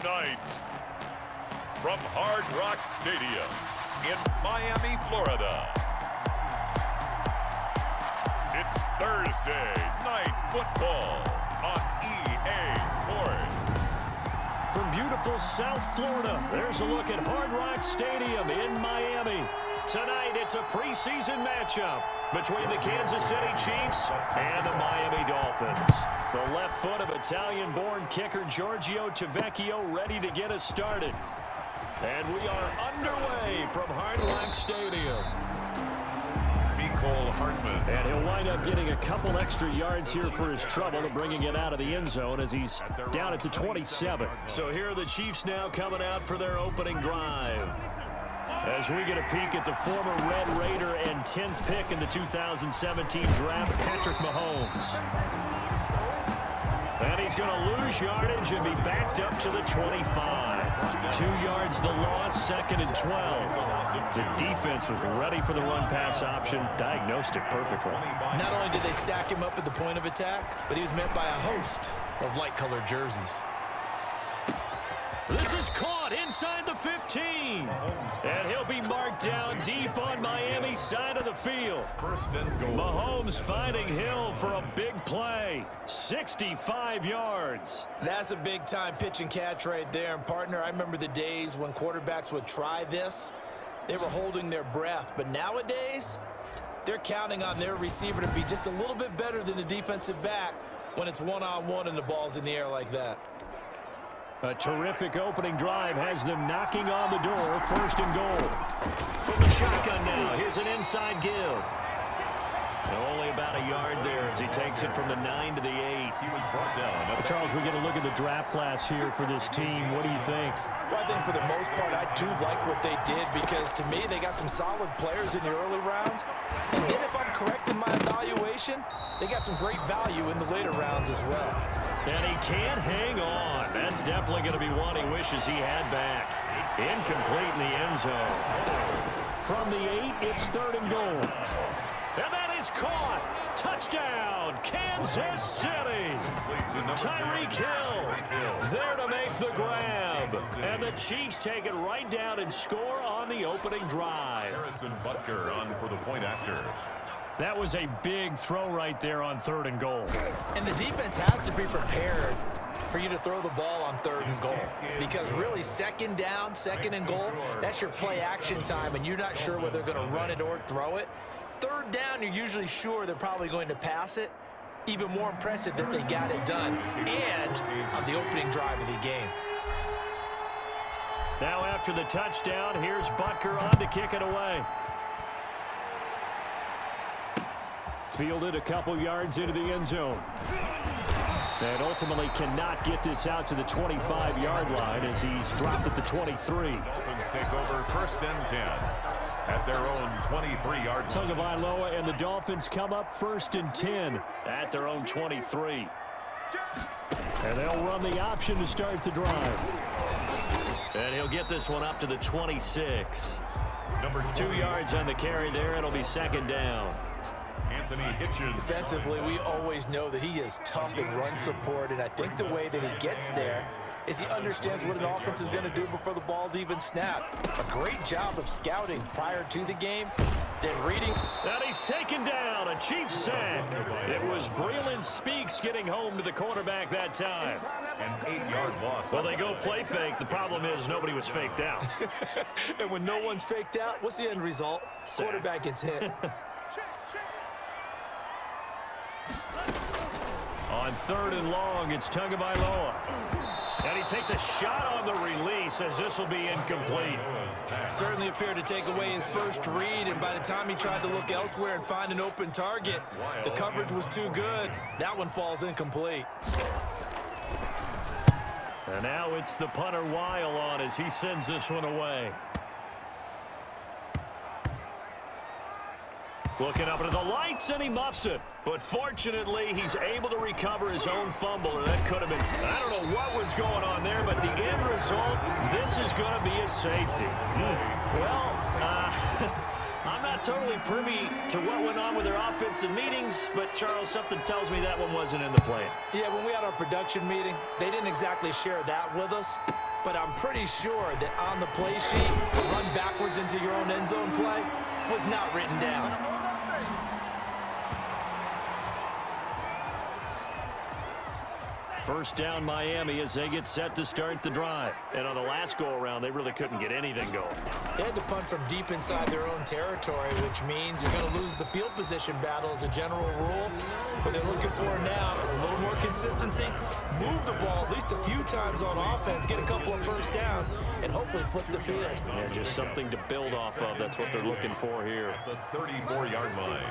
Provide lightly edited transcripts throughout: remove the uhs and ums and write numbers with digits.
Tonight, from Hard Rock Stadium in Miami, Florida, it's Thursday Night Football on EA Sports. From beautiful South Florida, there's a look at Hard Rock Stadium in Miami. Tonight, it's a preseason matchup between the Kansas City Chiefs and the Miami Dolphins. The left foot of Italian-born kicker Giorgio Tavecchio ready to get us started. And we are underway from Hard Rock Stadium. And he'll wind up getting a couple extra yards here for his trouble and bringing it out of the end zone as he's down at the 27. So here are the Chiefs now coming out for their opening drive. As we get a peek at the former Red Raider and 10th pick in the 2017 draft, Patrick Mahomes. And he's going to lose yardage and be backed up to the 25. 2 yards the loss, 2nd and 12. The defense was ready for the run-pass option, diagnosed it perfectly. Not only did they stack him up at the point of attack, but he was met by a host of light-colored jerseys. This is caught inside the 15. And he'll be marked down deep on Miami's side of the field. Mahomes finding Hill for a big play. 65 yards. That's a big-time pitch and catch right there. And, partner, I remember the days when quarterbacks would try this. They were holding their breath. But nowadays, they're counting on their receiver to be just a little bit better than the defensive back when it's one-on-one and the ball's in the air like that. A terrific opening drive has them knocking on the door. 1st and goal. From the shotgun now, here's an inside give. Only about a yard there as he takes it from the 9 to the 8. He was brought down. Charles, we get a look at the draft class here for this team. What do you think? Well, I think for the most part, I do like what they did because, to me, they got some solid players in the early rounds. And then if I'm correct in my evaluation, they got some great value in the later rounds as well. And he can't hang on. That's definitely going to be one he wishes he had back. Incomplete in the end zone. From the 8, it's 3rd and goal. And that is caught. Touchdown, Kansas City. Tyreek Hill there to make the grab. And the Chiefs take it right down and score on the opening drive. Harrison Butker on for the point after. That was a big throw right there on 3rd and goal. And the defense has to be prepared for you to throw the ball on 3rd and goal. Because really, 2nd down, 2nd and goal, that's your play action time, and you're not sure whether they're going to run it or throw it. 3rd down, you're usually sure they're probably going to pass it. Even more impressive that they got it done, and on the opening drive of the game. Now after the touchdown, here's Butker on to kick it away. Fielded a couple yards into the end zone. And ultimately cannot get this out to the 25-yard line as he's dropped at the 23. Dolphins take over 1st and 10 at their own 23-yard line. Tagovailoa and the Dolphins come up 1st and 10 at their own 23. And they'll run the option to start the drive. And he'll get this one up to the 26. 2 yards on the carry there. It'll be 2nd down. Defensively, we always know that he is tough in run support, and I think the way that he gets there is he understands what an offense is going to do before the ball's even snapped. A great job of scouting prior to the game, then reading. And he's taken down, a Chiefs sack. It was Breeland Speaks getting home to the quarterback that time. An 8-yard loss. Well, they go play fake. The problem is nobody was faked out. And when no one's faked out, what's the end result? Sack. Quarterback gets hit. On 3rd and long, it's Tagovailoa. And he takes a shot on the release as this will be incomplete. Certainly appeared to take away his first read, and by the time he tried to look elsewhere and find an open target, the coverage was too good. That one falls incomplete. And now it's the punter Weil on as he sends this one away. Looking up into the lights, and he muffs it. But fortunately, he's able to recover his own fumble, or that could have been, I don't know what was going on there, but the end result, this is going to be a safety. Well, I'm not totally privy to what went on with their offensive meetings, but, Charles, something tells me that one wasn't in the plan. Yeah, when we had our production meeting, they didn't exactly share that with us, but I'm pretty sure that on the play sheet, run backwards into your own end zone play was not written down. First down, Miami, as they get set to start the drive. And on the last go-around, they really couldn't get anything going. They had to punt from deep inside their own territory, which means you're going to lose the field position battle as a general rule. What they're looking for now is a little more consistency, move the ball at least a few times on offense, get a couple of first downs, and hopefully flip the field. Yeah, just something to build off of. That's what they're looking for here. The 34-yard line.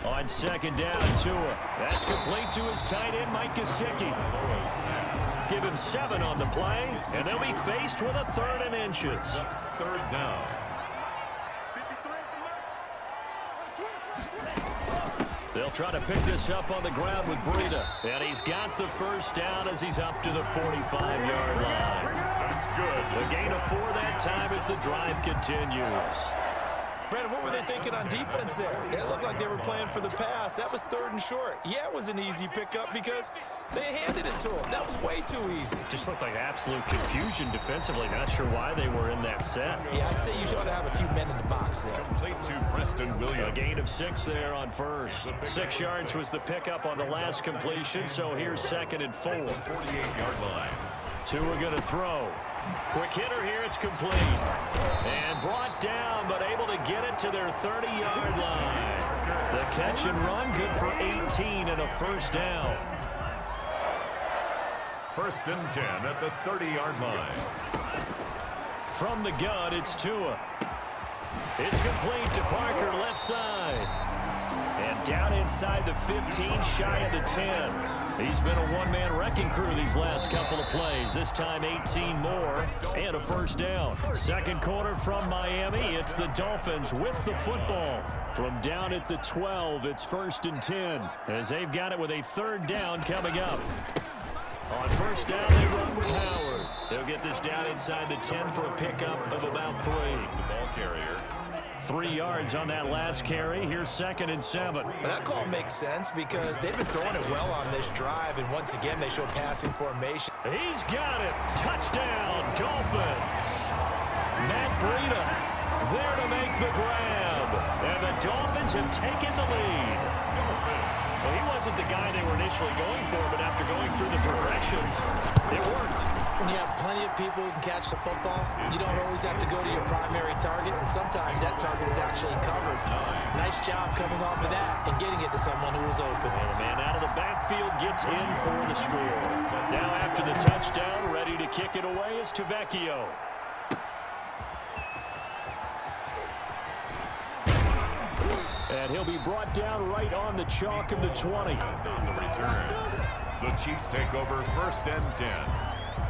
On second down, Tua. That's complete to his tight end, Mike Gesicki. Give him 7 on the play, and they'll be faced with a 3rd and inches. Third down. They'll try to pick this up on the ground with Breida. And he's got the first down as he's up to the 45-yard line. That's good. The gain of 4 that time as the drive continues. Brandon, what were they thinking on defense there? It looked like they were playing for the pass. That was 3rd and short. Yeah, it was an easy pickup because they handed it to them. That was way too easy. Just looked like absolute confusion defensively. Not sure why they were in that set. Yeah, I'd say you should have a few men in the box there. Complete to Preston Williams. A gain of 6 there on first. 6 yards was the pickup on the last completion, so here's 2nd and 4. 48-yard line. Tua going to throw. Quick hitter here, it's complete. And brought down, but able to get it to their 30-yard line. The catch and run, good for 18 and a first down. First and 10 at the 30-yard line. From the gun, it's Tua. It's complete to Parker, left side. And down inside the 15, shy of the 10. He's been a one-man wrecking crew these last couple of plays. This time 18 more and a first down. Second quarter from Miami. It's the Dolphins with the football. From down at the 12, it's 1st and 10 as they've got it with a 3rd down coming up. On first down, they run with Howard. They'll get this down inside the 10 for a pickup of about 3. The ball carrier. 3 yards on that last carry. Here's 2nd and 7. But that call makes sense because they've been throwing it well on this drive, and once again, they show passing formation. He's got it. Touchdown, Dolphins. Matt Breida there to make the grab. And the Dolphins have taken the lead. Well, he wasn't the guy they were initially going for, but after going through the progressions, it worked. When you have plenty of people who can catch the football, you don't always have to go to your primary target, and sometimes that target is actually covered. Nice job coming off of that and getting it to someone who was open. And the man out of the backfield gets in for the score. Now after the touchdown, ready to kick it away is Tavecchio. And he'll be brought down right on the chalk of the 20. On the return, the Chiefs take over 1st and 10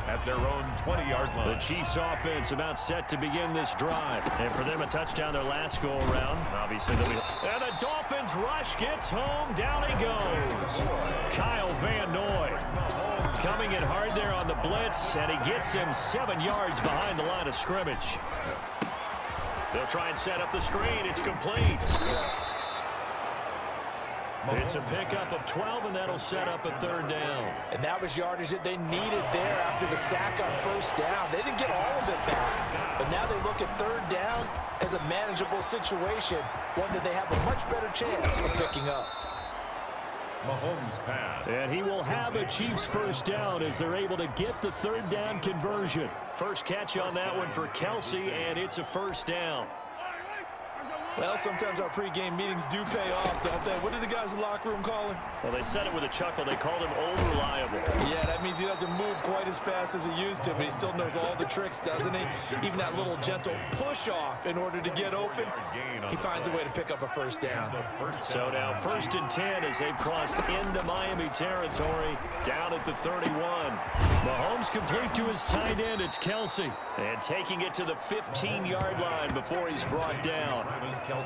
at their own 20-yard line. The Chiefs offense about set to begin this drive. And for them, a touchdown their last go-around. Obviously, and the Dolphins rush gets home. Down he goes. Kyle Van Noy coming in hard there on the blitz, and he gets him 7 yards behind the line of scrimmage. They'll try and set up the screen. It's complete. It's a pickup of 12, and that'll set up a 3rd down. And that was yardage that they needed there after the sack on first down. They didn't get all of it back, but now they look at 3rd down as a manageable situation, one that they have a much better chance of picking up. Mahomes pass. And he will have a Chiefs first down as they're able to get the 3rd down conversion. First catch on that one for Kelsey, and it's a first down. Well, sometimes our pregame meetings do pay off, don't they? What did the guys in the locker room call him? Well, they said it with a chuckle. They called him old reliable. Yeah, that means he doesn't move quite as fast as he used to, but he still knows all the tricks, doesn't he? Even that little gentle push-off in order to get open, he finds a way to pick up a first down. So now 1st and 10 as they've crossed into Miami territory, down at the 31. Mahomes complete to his tight end. It's Kelsey. And taking it to the 15-yard line before he's brought down.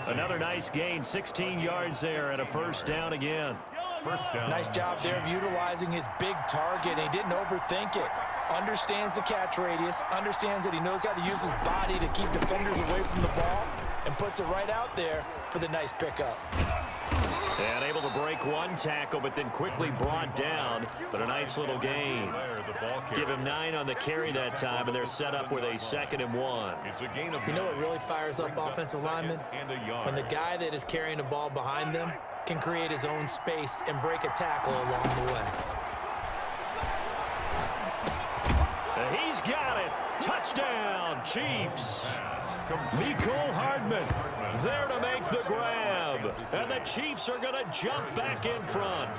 Another nice gain, 16 yards there, and a first down again. First down. Nice job there of utilizing his big target. He didn't overthink it. understands the catch radius, understands that he knows how to use his body to keep defenders away from the ball, and puts it right out there for the nice pickup. And able to break one tackle, but then quickly brought down. But a nice little gain. Give him 9 on the carry that time, and they're set up with a 2nd and 1. You know what really fires up offensive linemen? When the guy that is carrying the ball behind them can create his own space and break a tackle along the way. And he's got it. Touchdown, Chiefs. Mecole Hardman there to make the grab. And the Chiefs are going to jump back in front.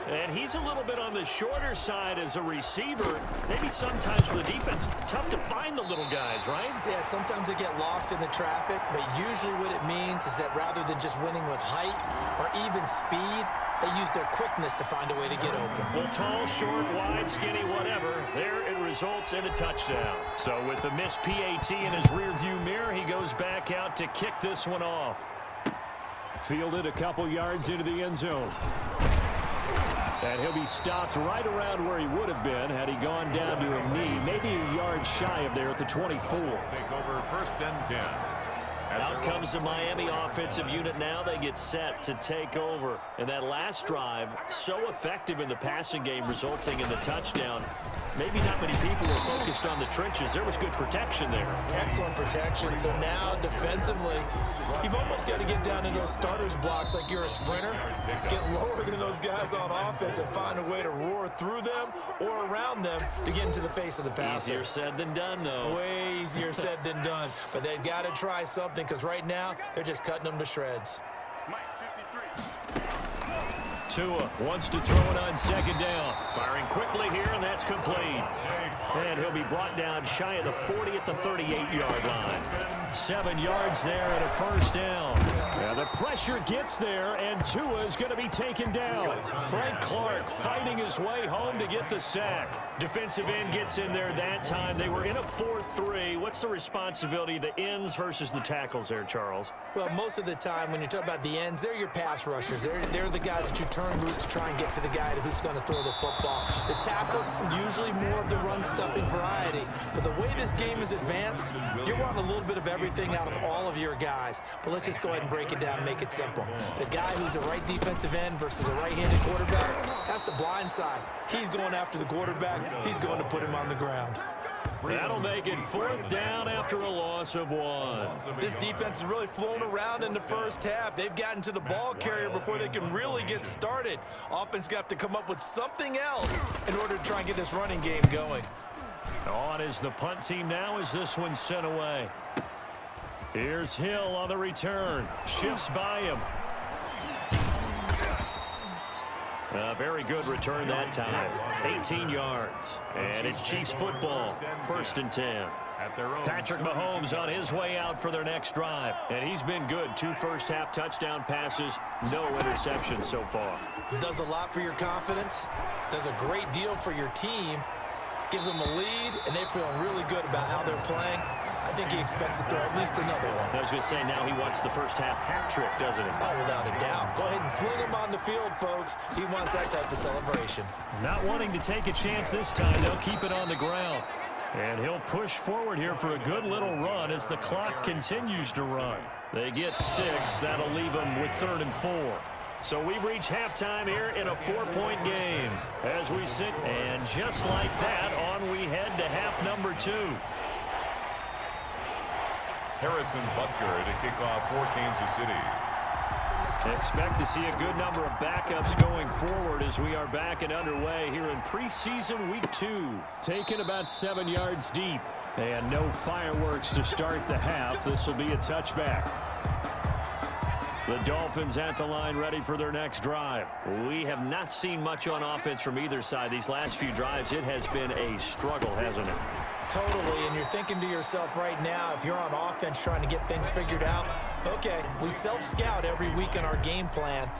And he's a little bit on the shorter side as a receiver. Maybe sometimes for the defense, tough to find the little guys, right? Yeah, sometimes they get lost in the traffic, but usually what it means is that rather than just winning with height or even speed, they use their quickness to find a way to get open. Well, tall, short, wide, skinny, whatever. There it results in a touchdown. So with the missed PAT in his rearview mirror, he goes back out to kick this one off. Fielded a couple yards into the end zone. And he'll be stopped right around where he would have been had he gone down to a knee, maybe a yard shy of there at the 24. Take over 1st and 10. Out comes the Miami offensive unit now. They get set to take over. And that last drive, so effective in the passing game, resulting in the touchdown. Maybe not many people were focused on the trenches. There was good protection there. Excellent protection. So now, defensively, you've almost got to get down in those starters blocks like you're a sprinter. Get lower than those guys on offense and find a way to roar through them or around them to get into the face of the passer. Easier said than done, though. Way easier said than done. But they've got to try something because right now, they're just cutting them to shreds. Tua wants to throw it on 2nd down. Firing quickly here, and that's complete. And he'll be brought down shy of the 40 at the 38-yard line. 7 yards there and a 1st down. Now the pressure gets there, and Tua is going to be taken down. Frank Clark fighting his way home to get the sack. Defensive end gets in there that time. They were in a 4-3. What's the responsibility of the ends versus the tackles there, Charles? Well, most of the time when you talk about the ends, they're your pass rushers. They're the guys that you turn loose to try and get to the guy who's going to throw the football. The tackles, usually more of the run-stuffing variety. But the way this game is advanced, you're wanting a little bit of everything out of all of your guys. But let's just go ahead and break it down and make it simple. The guy who's a right defensive end versus a right-handed quarterback, that's the blind side. He's going after the quarterback. He's going to put him on the ground. That'll make it 4th down after a loss of 1. This defense has really flown around in the first half. They've gotten to the ball carrier before they can really get started. Offense got to come up with something else in order to try and get this running game going. On is the punt team now as this one's sent away. Here's Hill on the return. Shifts by him. A very good return that time. 18 yards. And it's Chiefs football. 1st and 10. Patrick Mahomes on his way out for their next drive. And he's been good. 2 first-half touchdown passes. No interceptions so far. Does a lot for your confidence. Does a great deal for your team. Gives them a lead, and they're feeling really good about how they're playing. I think he expects to throw at least another one. I was going to say, now he wants the first-half hat trick, doesn't he? Oh, without a doubt. Go ahead and fling him on the field, folks. He wants that type of celebration. Not wanting to take a chance this time. They'll keep it on the ground. And he'll push forward here for a good little run as the clock continues to run. They get 6. That'll leave them with 3rd and 4. So we've reached halftime here in a 4-point game as we sit. And just like that, on we head to half number 2. Harrison Butker to kick off for Kansas City. Expect to see a good number of backups going forward as we are back and underway here in preseason week 2. Taken about 7 yards deep. And no fireworks to start the half. This will be a touchback. The Dolphins at the line ready for their next drive. We have not seen much on offense from either side. These last few drives, it has been a struggle, hasn't it? Totally, and you're thinking to yourself right now, if you're on offense trying to get things figured out, okay, we self-scout every week in our game plan.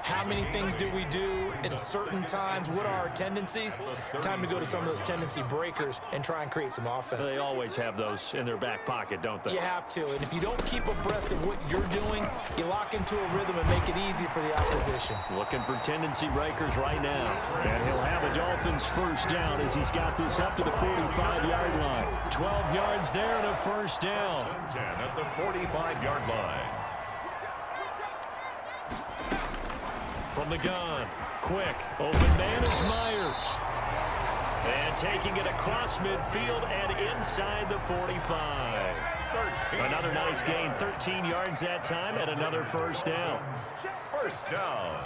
How many things do we do at certain times? What are our tendencies? Time to go to some of those tendency breakers and try and create some offense. They always have those in their back pocket, don't they? You have to, and if you don't keep abreast of what you're doing, you lock into a rhythm and make it easy for the opposition. Looking for tendency breakers right now. And he'll have a Dolphins first down as he's got this up to the 45-yard line. 12 yards there and a first down. 10 at the 45-yard line. From the gun, quick, open man is Myers. And taking it across midfield and inside the 45. Another nice gain, 13 yards that time, and another first down. First down.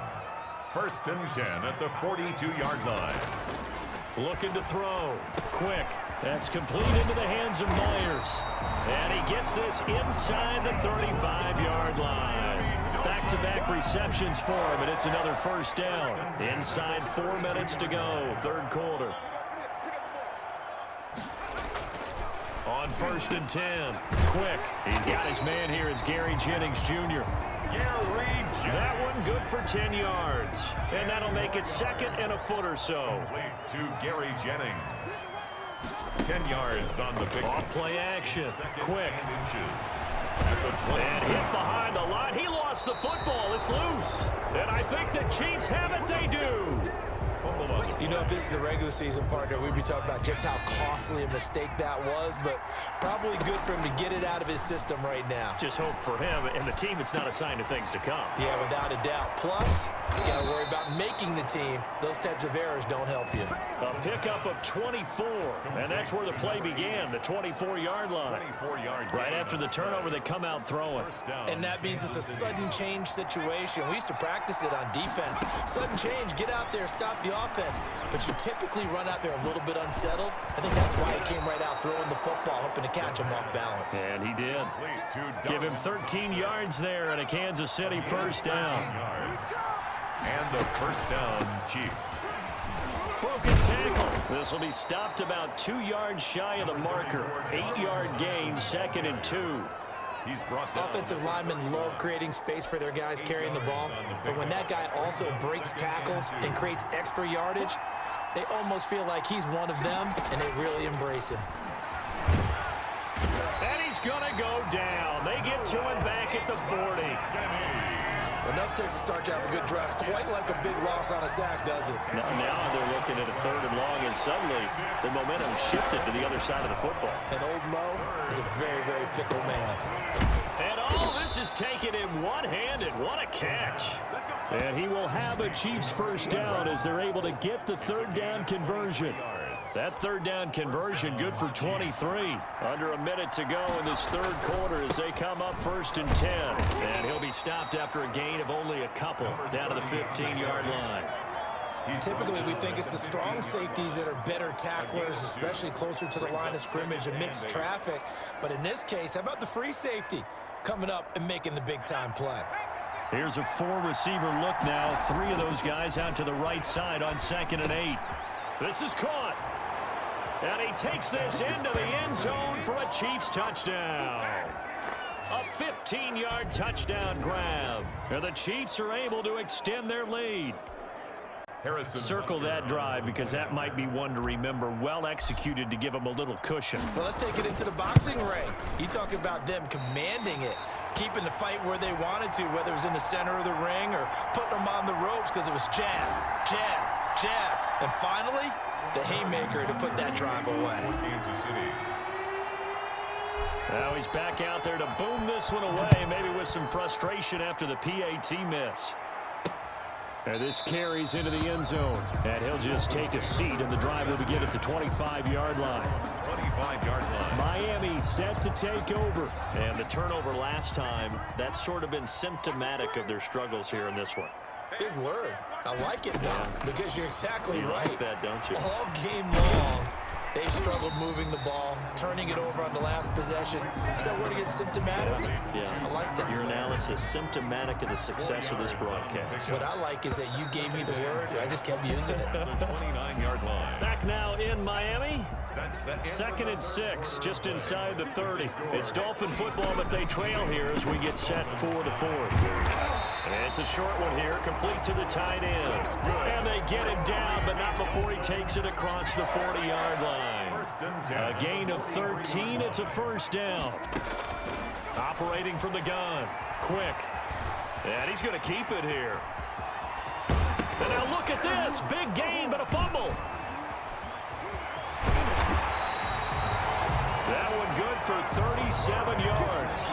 First and 10 at the 42-yard line. Looking to throw, quick. That's complete into the hands of Myers. And he gets this inside the 35-yard line. Back-to-back receptions for him, and it's another first down. Inside 4 minutes to go, third quarter. On first and 10, quick. He's got his man here. It's Gary Jennings, Jr. That one good for 10 yards. And that'll make it second and a foot or so. To Gary Jennings. 10 yards on the big Off-play action, quick. And hit behind the line. He lost the football. It's loose. And I think the Chiefs have it. They do. You know, if this is the regular season, partner, we'd be talking about just how costly a mistake that was, but probably good for him to get it out of his system right now. Just hope for him and the team it's not a sign of things to come. Yeah, without a doubt. Plus, you got to worry about making the team. Those types of errors don't help you. A pickup of 24, and that's where the play began, the 24-yard line. 24-yard Right after the turnover, they come out throwing. And that means it's a sudden change situation. We used to practice it on defense. Sudden change, get out there, stop the offense. But you typically run out there a little bit unsettled. I think that's why he came right out throwing the football, hoping to catch him off balance. And he did. Give him 13 yards there and a Kansas City first down. And the first down, Chiefs. Broken tackle. This will be stopped about 2 yards shy of the marker. 8-yard gain, second and 2. He's brought down. Offensive linemen love creating space for their guys carrying the ball, but when that guy also breaks tackles and creates extra yardage, they almost feel like he's one of them, and they really embrace him. And he's going to go down. They get to him back at the 40. Enough to start to have a good drive, quite like a big loss on a sack, does it? Now they're looking at a third and long, and suddenly the momentum shifted to the other side of the football. And old Mo is a very, very fickle man. And all this is taken in one-handed. What a catch. And he will have a Chiefs first down as they're able to get the third down conversion. That third down conversion good for 23. Under a minute to go in this third quarter as they come up first and 10. And he'll be stopped after a gain of only a couple down to the 15-yard line. Typically, we think it's the strong safeties that are better tacklers, especially closer to the line of scrimmage amidst traffic. But in this case, how about the free safety coming up and making the big-time play? Here's a four-receiver look now. 3 of those guys out to the right side on 2nd and 8. This is caught. And he takes this into the end zone for a Chiefs touchdown. A 15-yard touchdown grab. And the Chiefs are able to extend their lead. Circle that drive because that might be one to remember. Well executed to give them a little cushion. Well, let's take it into the boxing ring. You talk about them commanding it, keeping the fight where they wanted to, whether it was in the center of the ring or putting them on the ropes because it was jab, jab, jab. And finally, the haymaker to put that drive away. Kansas City. Now he's back out there to boom this one away, maybe with some frustration after the PAT miss. And this carries into the end zone. And he'll just take a seat, and the drive will begin at the 25-yard line. 25-yard line. Miami set to take over. And the turnover last time, that's sort of been symptomatic of their struggles here in this one. Big word. I like it, though, because you're exactly right. Like that, don't you? All game long, they struggled moving the ball, turning it over on the last possession. Is that word again, symptomatic? Yeah. I like that. Your analysis, symptomatic of the success of this broadcast. What I like is that you gave me the word, and I just kept using it. 29-yard line. Back now in Miami. 2nd and 6, just inside the 30. It's Dolphin football, but they trail here as we get set for the fourth. And it's a short one here, complete to the tight end. And they get him down, but not before he takes it across the 40-yard line. A gain of 13, it's a first down. Operating from the gun, quick. And he's going to keep it here. And now look at this, big gain, but a fumble. That one good for 37 yards.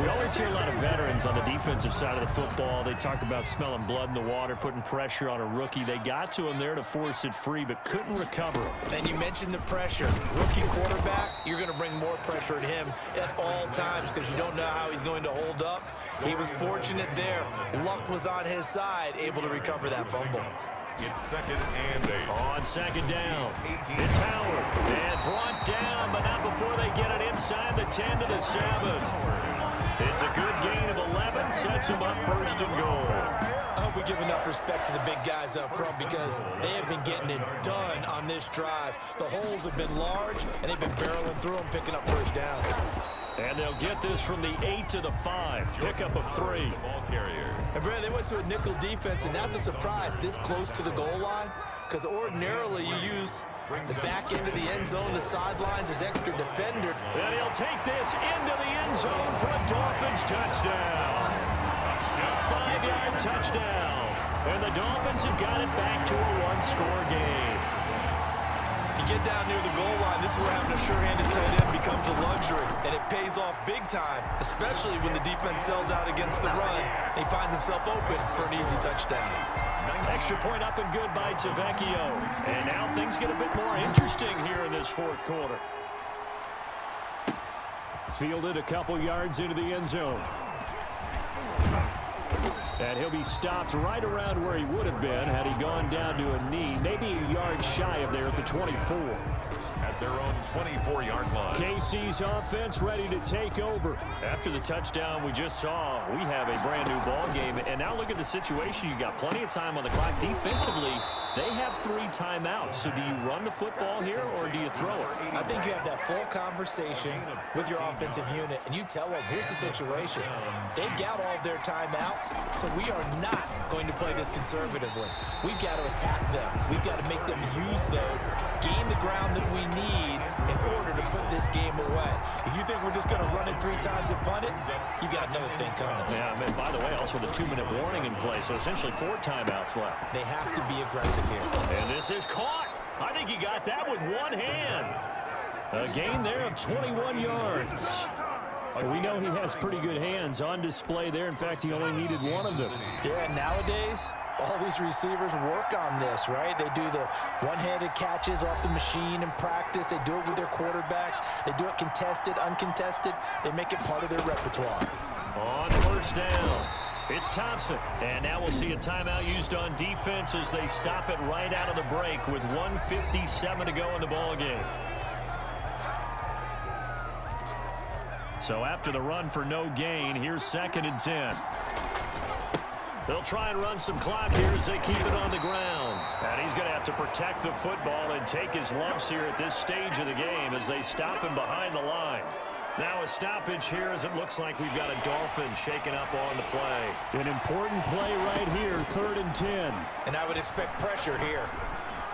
We always hear a lot of veterans on the defensive side of the football. They talk about smelling blood in the water, putting pressure on a rookie. They got to him there to force it free, but couldn't recover. And you mentioned the pressure. Rookie quarterback, you're going to bring more pressure at him at all times because you don't know how he's going to hold up. He was fortunate there. Luck was on his side, able to recover that fumble. It's 2nd and 8. On 2nd down, it's Howard. And brought down, but not before they get it inside the 10 to the 7. It's a good gain of 11, sets him up 1st and goal. I hope we give enough respect to the big guys up front because they have been getting it done on this drive. The holes have been large, and they've been barreling through them, picking up first downs. And they'll get this from the 8 to the 5. Pickup of 3. Ball carrier. And, Brad, they went to a nickel defense, and that's a surprise this close to the goal line because ordinarily you use the back end of the end zone, the sidelines as extra defender. And he'll take this into the end zone for a Dolphins touchdown. 5-yard touchdown. And the Dolphins have got it back to a one-score game. You get down near the goal line, this is where having a sure-handed tight end becomes a luxury, and it pays off big time, especially when the defense sells out against the run. He finds himself open for an easy touchdown. Extra point up and good by Tavecchio. And now things get a bit more interesting here in this 4th quarter. Fielded a couple yards into the end zone. And he'll be stopped right around where he would have been had he gone down to a knee, maybe a yard shy of there at the 24. At their own 24-yard line. KC's offense ready to take over. After the touchdown we just saw, we have a brand-new ball game. And now look at the situation. You got plenty of time on the clock. Defensively, they have 3 timeouts. So do you run the football here or do you throw it? I think you have that full conversation with your offensive unit, and you tell them, here's the situation. They've got all of their timeouts, so we are not going to play this conservatively. We've got to attack them. We've got to make them use those, gain the ground that we need in order to put this game away. If you think we're just going to run it 3 times and punt it, you got another thing coming. Yeah, and by the way, also the 2-minute warning in play, so essentially 4 timeouts left. They have to be aggressive here. And this is caught. I think he got that with one hand. A gain there of 21 yards. We know he has pretty good hands on display there. In fact, he only needed one of them. Yeah, nowadays, all these receivers work on this, right? They do the one-handed catches off the machine in practice. They do it with their quarterbacks. They do it contested, uncontested. They make it part of their repertoire. On 1st down, it's Thompson. And now we'll see a timeout used on defense as they stop it right out of the break with 1:57 to go in the ballgame. So after the run for no gain, here's 2nd and 10. They'll try and run some clock here as they keep it on the ground. And he's going to have to protect the football and take his lumps here at this stage of the game as they stop him behind the line. Now a stoppage here as it looks like we've got a Dolphin shaking up on the play. An important play right here, 3rd and 10. And I would expect pressure here.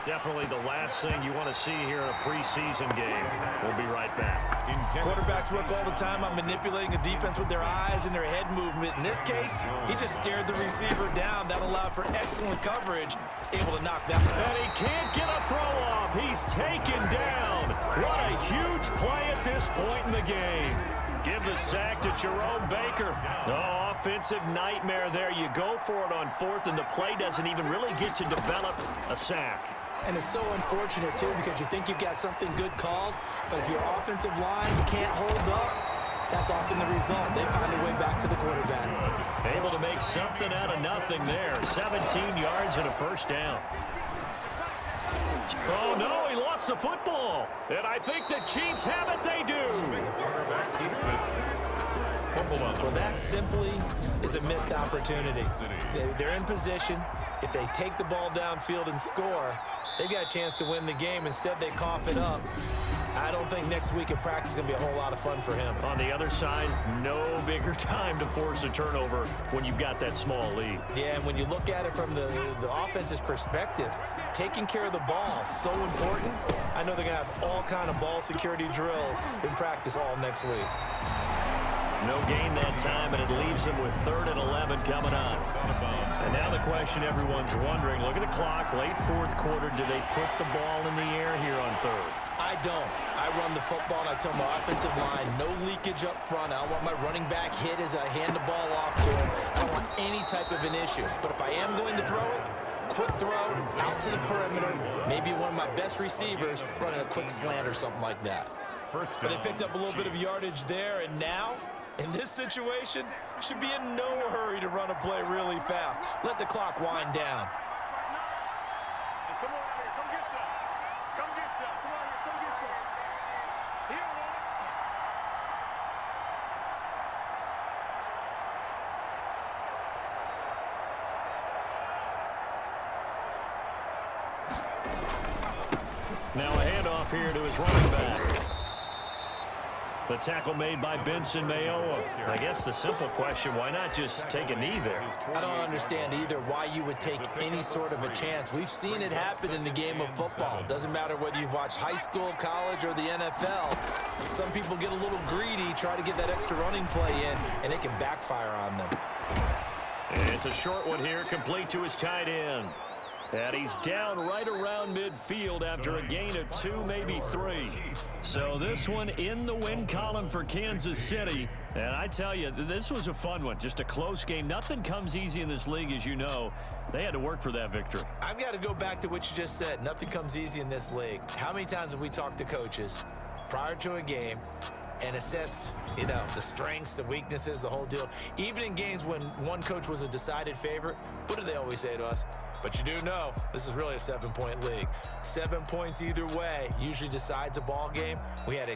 Definitely the last thing you want to see here in a preseason game. We'll be right back. Quarterbacks work all the time on manipulating a defense with their eyes and their head movement. In this case, he just stared the receiver down. That allowed for excellent coverage, able to knock that one out. And he can't get a throw off. He's taken down. What a huge play at this point in the game. Give the sack to Jerome Baker. Oh, offensive nightmare there. You go for it on 4th, and the play doesn't even really get to develop a sack. And it's so unfortunate, too, because you think you've got something good called, but if your offensive line can't hold up, that's often the result. They find a way back to the quarterback. Able to make something out of nothing there. 17 yards and a 1st down. Oh, no, he lost the football. And I think the Chiefs have it. They do. Quarterback keeps it. Well, that simply is a missed opportunity. They're in position. If they take the ball downfield and score, they've got a chance to win the game. Instead, they cough it up. I don't think next week in practice is going to be a whole lot of fun for him. On the other side, no bigger time to force a turnover when you've got that small lead. Yeah, and when you look at it from the offense's perspective, taking care of the ball is so important. I know they're going to have all kind of ball security drills in practice all next week. No gain that time, and it leaves them with 3rd and 11 coming on. And now the question everyone's wondering, look at the clock, late 4th quarter, do they put the ball in the air here on 3rd? I don't. I run the football, and I tell my offensive line, no leakage up front. I don't want my running back hit as I hand the ball off to him. I don't want any type of an issue. But if I am going to throw it, quick throw, out to the perimeter, maybe one of my best receivers running a quick slant or something like that. First But down. they picked up a little bit of yardage there, and now, in this situation, should be in no hurry to run a play really fast. Let the clock wind down. Come on out here. Come get some. Come get some. Come on here. Come get some. Here, Now a handoff here to his running back. The tackle made by Benson Mayoa. I guess the simple question, why not just take a knee there? I don't understand either why you would take any sort of a chance. We've seen it happen in the game of football. Doesn't matter whether you've watched high school, college, or the NFL. Some people get a little greedy, try to get that extra running play in, and it can backfire on them. And it's a short one here, complete to his tight end. And he's down right around midfield after a gain of 2, maybe 3. So this one in the win column for Kansas City. And I tell you, this was a fun one. Just a close game. Nothing comes easy in this league, as you know. They had to work for that victory. I've got to go back to what you just said. Nothing comes easy in this league. How many times have we talked to coaches prior to a game and assessed, the strengths, the weaknesses, the whole deal? Even in games when one coach was a decided favorite, what do they always say to us? But you do know this is really a 7-point league. 7 points either way usually decides a ball game. We had